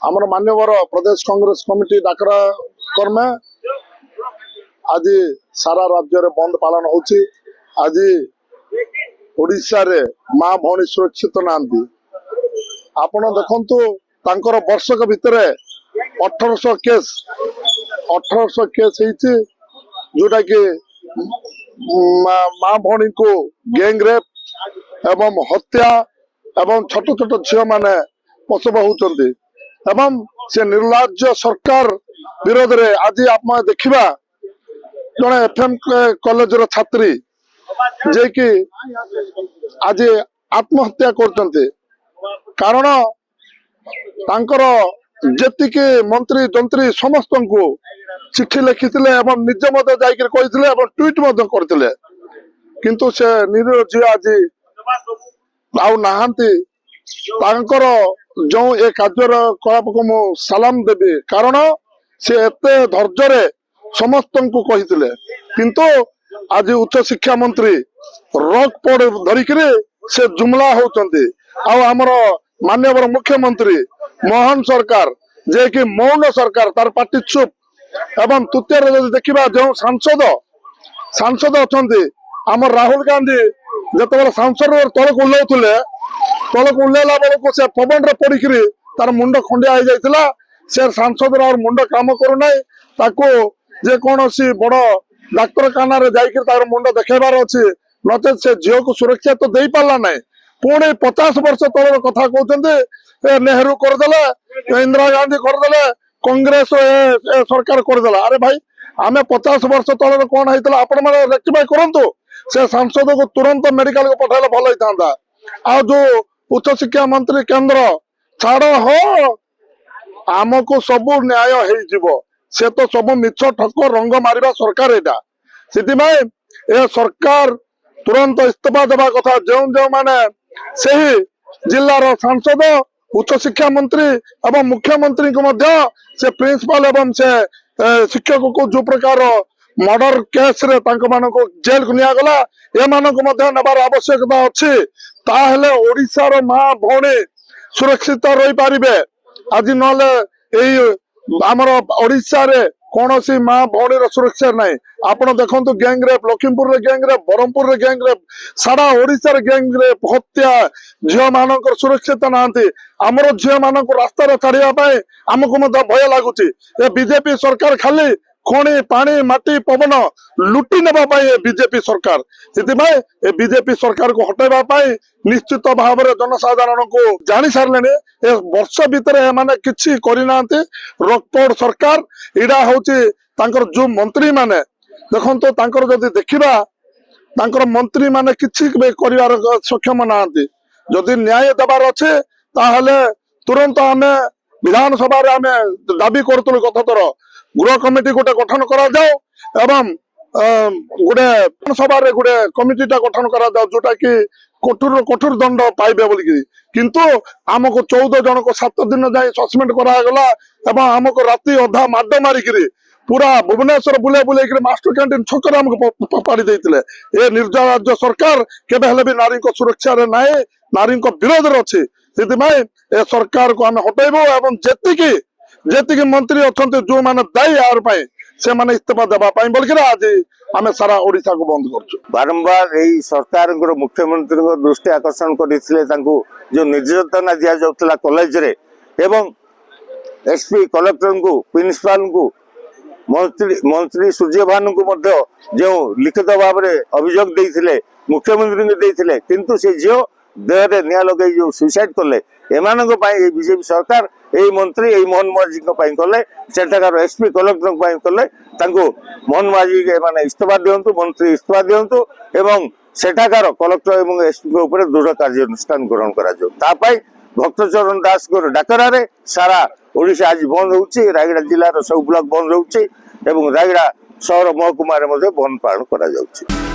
आमर मान्यवर प्रदेश कांग्रेस कमिटी डाकरा कर्मे आज सारा राज्य रे बंद पालन होची। आज ओडिशा रे माँ भौणी सुरक्षित नांदी। आपण देखंतु तांकर वर्षक भितर 1800 केस ହେଇଛି जोटा कि माँ भौणी को गैंग रेप एवं हत्या एवं छोट छोट झील माने प्रसव होउचंदी एवं से निर्लज्ज सरकार विरोध रे आज आप देखिबा जने एफएम कॉलेज रो छात्री जे कि आज आत्महत्या करचंती कारण तांकर जेतिके मंत्री जंत्री समस्त को चिट्ठी लिखिथिले एवं निज मत जाइकर कहिथिले एवं ट्वीट मत करथिले किंतु से निरजी आज आउ नाहंती तांकर जो ए कार्यर कलाप को मु सलाम देबी कारण से एते धैर्य समस्त को कहिथिले किंतु आज उच्च शिक्षा मंत्री रक पड़ धरिकरे से जुमला होचंती आ हमर माननीय मुख्यमंत्री मोहन सरकार जे कि मौन सरकार तार पार्टी चुप एवं तृतीय देखा जो सांसद अच्छा आम राहुल गांधी जिते सांसद तलक ओह्लौले तलक ओह्लैला बेलू से पवन रे पड़ी तार मुंड खंडिया हो जाता से सांसद मुंड काम करूना जे कौन सी बड़ डाक्तखाना जाकर मुंड देखेबार अच्छी नचे से झील को सुरक्षा तो दे पारा ना पुणी 50 वर्ष तल कथा कहते नेहरू करदे इंदिरा गांधी करदे कांग्रेस सरकार करदेला। अरे भाई आमे 50 वर्ष तल कौन होता आपण मैंने रेक्टिफाई करूँ से सांसद को तुरंत मेडिकल को पठाइले भल होता आ जो उच्च शिक्षा मंत्री केंद्र छाड़ हो आमको सब न्याय हो से तो सब मिछ ठक रंग मारिबा सरकार एटा से सरकार तुरंत इस्तीफा देवा कथा जो जो माने सही जिलार सांसद उच्च शिक्षा मंत्री एवं मुख्यमंत्री को मध्य से प्रिंसिपल एवं से शिक्षक को जो प्रकार मर्डर केस रे तांको मानको जेल को निया गला ए मानको मध्य नबार आवश्यकता अछि ताहेले ओडिसा रो मां भौणी सुरक्षित रही पारिबे। आज नले एई हमर ओडिसा रे कौनसी माँ भौणी सुरक्षा ना आपण देखो गैंग रेप लखीमपुर रे गैंग रेप ब्रह्मपुर रे गैंग रेप सारा ओडिशा रे गैंग रेप हत्या झील मान सुरक्षित नहांती आमर झील मान रास्ता छाड़ा आमको भय लगुच बीजेपी सरकार खाली खणी पानी माटी पवन लुटी नापी बीजेपी सरकार से बीजेपी सरकार को हटेबा निश्चित भाव में जनसाधारण को जानी सारे वर्ष भितर माने किछि करना रकपड़ सरकार इड़ा हूँ जो मंत्री माने देखो तांकर जदि देखिबा तांकर मंत्री माने किछि करिवार सक्षम नाहांती जदि न्याय देवार अच्छे ताहले तुरंत आमे विधानसभा रे आमे दाबी करतुल गतथर गृह कमिटी गोटे गठन करा जाओ एवं गोटे विधानसभा रे गोटे कमिटीटा गठन करा जाओ जोटा कि कठोर कठोर दंड पाइबे बोलिकी किंतु आमको 14 जन को 7 दिन जाए सस्पेंड करागला एवं आमको राति अधा माड मारिकी पूरा भुवनेश्वर बुले बुले मास्टर कैंटीन छक आमको पाड़ी देते ए निर्दय राज्य सरकार केबे हेले भी नारी को सुरक्षा रे नाए नारी को विरोध रे अच्छी ए सरकार को आम हटेबो एवं जेतिकी मंत्री अच्छा जो मैंने दायी यार से माने इस्तीफा देवा बोल आज आम सारा ओडिशा को बंद कर बारंबार यही सरकार मुख्यमंत्री दृष्टि आकर्षण करते जो निर्यातना दि जाऊला कॉलेज रे एवं एसपी कलेक्टर को प्रिंसिपाल को मंत्री सूर्यभानु को जो लिखित भाव में अभियोग देते मुख्यमंत्री देते किंतु से झील देहरे निया लगे जो सुइसाइड कले एमान बीजेपी सरकार यही मंत्री यही मोहन माझी कले सेठाकार एसपी कलेक्टर कले मोहन माझी माने इस्तीफा दिंतु मंत्री इस्तीफा दिंतु एवं सेठाकार कलेक्टर एवं एसपी दृढ़ कार्यानुष्ठान ग्रहण कर भक्तचरण दास डाकरा रे सारा ओडिशा आज बंद होउछि रायगड़ा जिलार सब ब्लॉक बंद होउछि एवं रायगड़ा शहर महकुमार बंद पालन करा जाउछि।